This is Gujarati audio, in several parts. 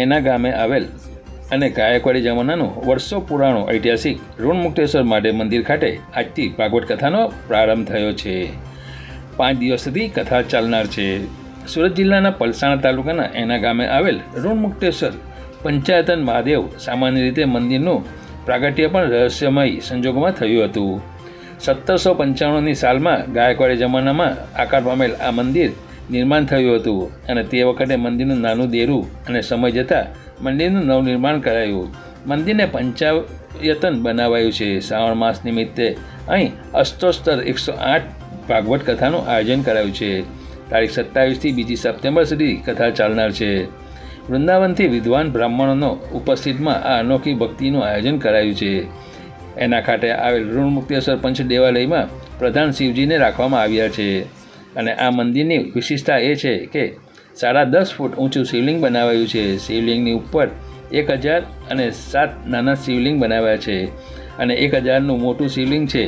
એના ગામે આવેલ અને ગાયકવાડી જમાનાનું વર્ષો પુરાણો ઐતિહાસિક ઋણમુક્તેશ્વર મહાદેવ મંદિર ખાતે આજથી ભાગવત કથાનો પ્રારંભ થયો છે. 5 દિવસ સુધી કથા ચાલનાર છે. સુરત જિલ્લાના પલસાણા તાલુકાના એના ગામે આવેલ ઋણમુક્તેશ્વર પંચાયતન મહાદેવ સામાન્ય રીતે મંદિરનું પ્રાગટ્ય પણ રહસ્યમય સંજોગોમાં થયું હતું. 1795ની સાલમાં ગાયકવાડી જમાનામાં આકાર પામેલ આ મંદિર નિર્માણ થયું હતું અને તે વખતે મંદિરનું નાનું દેરું અને સમય જતાં મંદિરનું નવનિર્માણ કરાયું. મંદિરને પંચાયતન બનાવાયું છે. શ્રાવણ માસ નિમિત્તે અહીં અષ્ટોત્તર 108 ભાગવત કથાનું આયોજન કરાયું છે. તારીખ 27થી 2 સપ્ટેમ્બર સુધી કથા ચાલનાર છે. વૃંદાવનથી વિદ્વાન બ્રાહ્મણોનો ઉપસ્થિતમાં આ અનોખી ભક્તિનું આયોજન કરાયું છે. એના ખાતે આવેલ ઋણમુક્તેશ્વર પંચ દેવાલયમાં પ્રધાન શિવજીને રાખવામાં આવ્યા છે અને આ મંદિરની વિશેષતા એ છે કે 10.5 ફૂટ ઊંચું શિવલિંગ બનાવાયું છે. શિવલિંગની ઉપર 1007 નાના શિવલિંગ બનાવ્યા છે અને 1000નું મોટું શિવલિંગ છે.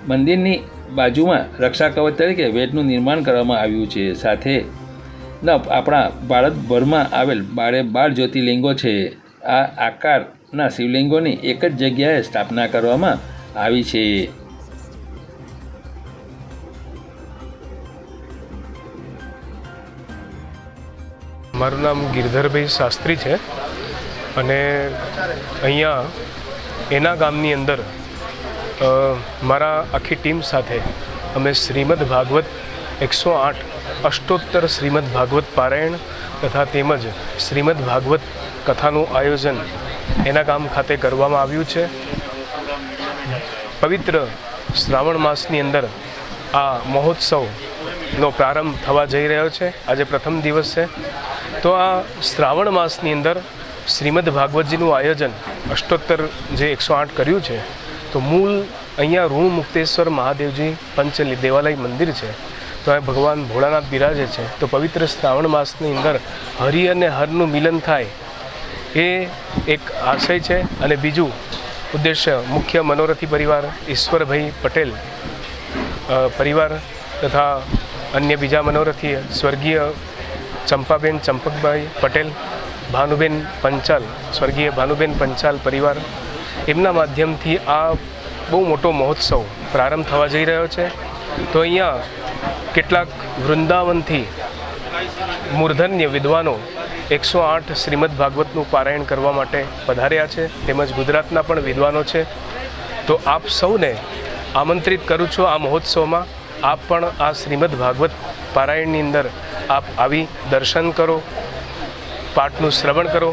મંદિરની બાજુમાં રક્ષા કવચ તરીકે વેદનું નિર્માણ કરવામાં આવ્યું છે. સાથે આપણા ભારતભરમાં આવેલ 12 જ્યોતિર્લિંગો છે. આ આકારના શિવલિંગોની એક જ જગ્યાએ સ્થાપના કરવામાં આવી છે. મારું નામ ગિરધરભાઈ શાસ્ત્રી છે અને અહીંયા એના ગામની અંદર મારા આખી ટીમ સાથે અમે શ્રીમદ ભાગવત 108 અષ્ટોત્તર શ્રીમદ ભાગવત પારાયણ તથા તેમજ શ્રીમદ ભાગવત કથાનું આયોજન એના ગામ ખાતે કરવામાં આવ્યું છે. પવિત્ર શ્રાવણ માસની અંદર આ મહોત્સવનો પ્રારંભ થવા જઈ રહ્યો છે. આજે પ્રથમ દિવસ છે. તો આ શ્રાવણ માસની અંદર શ્રીમદ ભાગવતજીનું આયોજન અષ્ટોત્તર જે 108 કર્યું છે. તો મૂળ અહીંયા ઋણમુક્તેશ્વર મહાદેવજી પંચ દેવાલય મંદિર છે. તો અહીં ભગવાન ભોળાનાથ બિરાજે છે. તો પવિત્ર શ્રાવણ માસની અંદર હરિ અને હરનું મિલન થાય એ એક આશય છે. અને બીજું ઉદ્દેશ્ય મુખ્ય મનોરથી પરિવાર ઈશ્વરભાઈ પટેલ પરિવાર તથા અન્ય બીજા મનોરથી સ્વર્ગીય ચંપાબેન ચંપકભાઈ પટેલ, ભાનુબેન પંચાલ, સ્વર્ગીય ભાનુબેન પંચાલ પરિવાર, એમના માધ્યમથી આ બહુ મોટો મહોત્સવ પ્રારંભ થવા જઈ રહ્યો છે. તો અહીંયા કેટલાક વૃંદાવનથી મૂર્ધન્ય વિદ્વાનો 108 શ્રીમદ ભાગવતનું પારાયણ કરવા માટે પધાર્યા છે. તેમજ ગુજરાતના પણ વિદ્વાનો છે. તો આપ સૌને આમંત્રિત કરું છું આ મહોત્સવમાં. આપ પણ આ શ્રીમદ ભાગવત પારાયણની અંદર આપ આવી દર્શન કરો, પાઠનું શ્રવણ કરો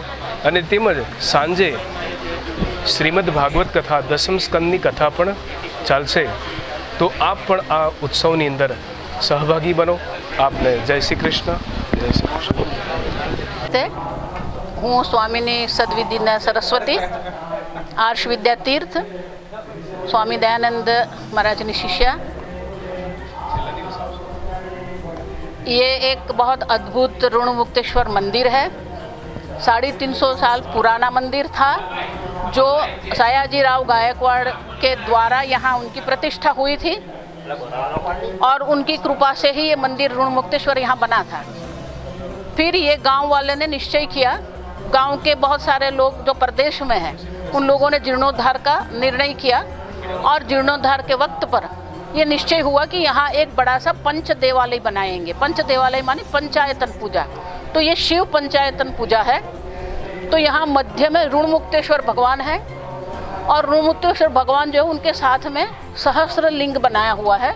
અને તેમજ સાંજે શ્રીમદ ભાગવત કથા 10મ સ્કંદની કથા પણ ચાલશે. તો આપ પણ આ ઉત્સવની અંદર સહભાગી બનો. આપને જય શ્રી કૃષ્ણ. જય શ્રી કૃષ્ણ. હું સ્વામીની સદવિધિના સરસ્વતી આર્ષ વિદ્યા તીર્થ स्वामी दयानंद महाराज ने शिष्या। ये एक बहुत अद्भुत ऋणमुक्तेश्वर मंदिर है। 350 साल पुराना मंदिर था जो सयाजी राव गायकवाड़ के द्वारा यहाँ उनकी प्रतिष्ठा हुई थी और उनकी कृपा से ही ये मंदिर ऋणमुक्तेश्वर यहाँ बना था। फिर ये गांव वाले ने निश्चय किया, गांव के बहुत सारे लोग जो प्रदेश में हैं उन लोगों ने जीर्णोद्धार का निर्णय किया और जीर्णोद्धार के वक्त पर ये निश्चय हुआ कि यहाँ एक बड़ा सा पंच देवालय बनाएंगे। पंच देवालय माने पंचायतन पूजा। तो ये शिव पंचायतन पूजा है। तो यहाँ मध्य में ऋणमुक्तेश्वर भगवान है और ऋणमुक्तेश्वर भगवान जो है उनके साथ में सहस्त्र लिंग बनाया हुआ है।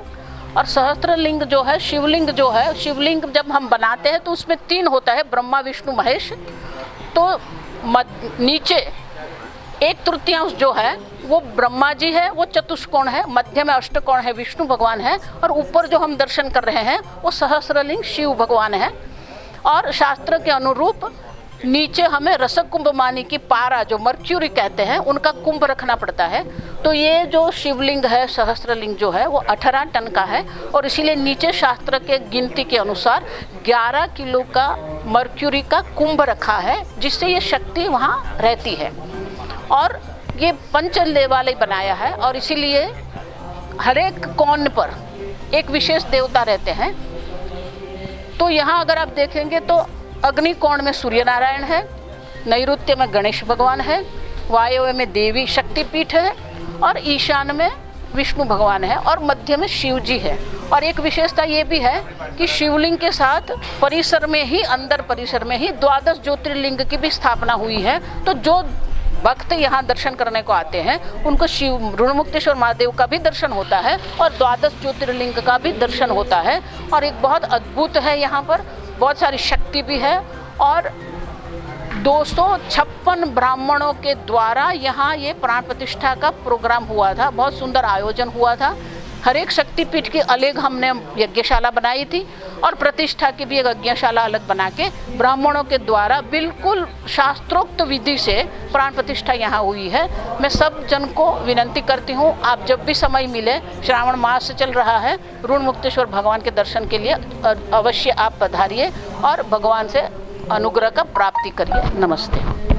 और सहस्त्र लिंग जो है शिवलिंग जो है, शिवलिंग जब हम बनाते हैं तो उसमें 3 होता है, ब्रह्मा विष्णु महेश। तो नीचे 1/3 जो है वो ब्रह्मा जी है, वो चतुष्कोण है, मध्य में अष्टकोण है, विष्णु भगवान है और ऊपर जो हम दर्शन कर रहे हैं वो सहस्त्रलिंग शिव भगवान है। और शास्त्र के अनुरूप नीचे हमें रसकुंभ मानी की पारा जो मर्क्यूरी कहते हैं उनका कुंभ रखना पड़ता है। तो ये जो शिवलिंग है सहस्त्रलिंग जो है वो 18 टन का है और इसीलिए नीचे शास्त्र के गिनती के अनुसार 11 किलो का मर्क्यूरी का कुंभ रखा है जिससे ये शक्ति वहाँ रहती है। और ये पंच देवालय बनाया है और इसीलिए हर एक कोण पर एक विशेष देवता रहते हैं। तो यहाँ अगर आप देखेंगे तो अग्नि कोण में सूर्य नारायण है, नैऋत्य में गणेश भगवान है, वायव्य में देवी शक्तिपीठ है और ईशान में विष्णु भगवान है और मध्य में शिव जी है। और एक विशेषता ये भी है कि शिवलिंग के साथ परिसर में ही, अंदर परिसर में ही 12 ज्योतिर्लिंग की भी स्थापना हुई है। तो जो भक्त यहाँ दर्शन करने को आते हैं उनको शिव ऋणमुक्तेश्वर महादेव का भी दर्शन होता है और 12 ज्योतिर्लिंग का भी दर्शन होता है। और एक बहुत अद्भुत है, यहाँ पर बहुत सारी शक्ति भी है और 256 ब्राह्मणों के द्वारा यहाँ ये प्राण प्रतिष्ठा का प्रोग्राम हुआ था। बहुत सुंदर आयोजन हुआ था। हर एक शक्तिपीठ की अलग हमने यज्ञशाला बनाई थी और प्रतिष्ठा की भी एक यज्ञशाला अलग बना के ब्राह्मणों के द्वारा बिल्कुल शास्त्रोक्त विधि से प्राण प्रतिष्ठा यहाँ हुई है। मैं सब जन को विनती करती हूँ, आप जब भी समय मिले, श्रावण मास चल रहा है, ऋणमुक्तेश्वर भगवान के दर्शन के लिए अवश्य आप पधारिए और भगवान से अनुग्रह का प्राप्ति करिए। नमस्ते।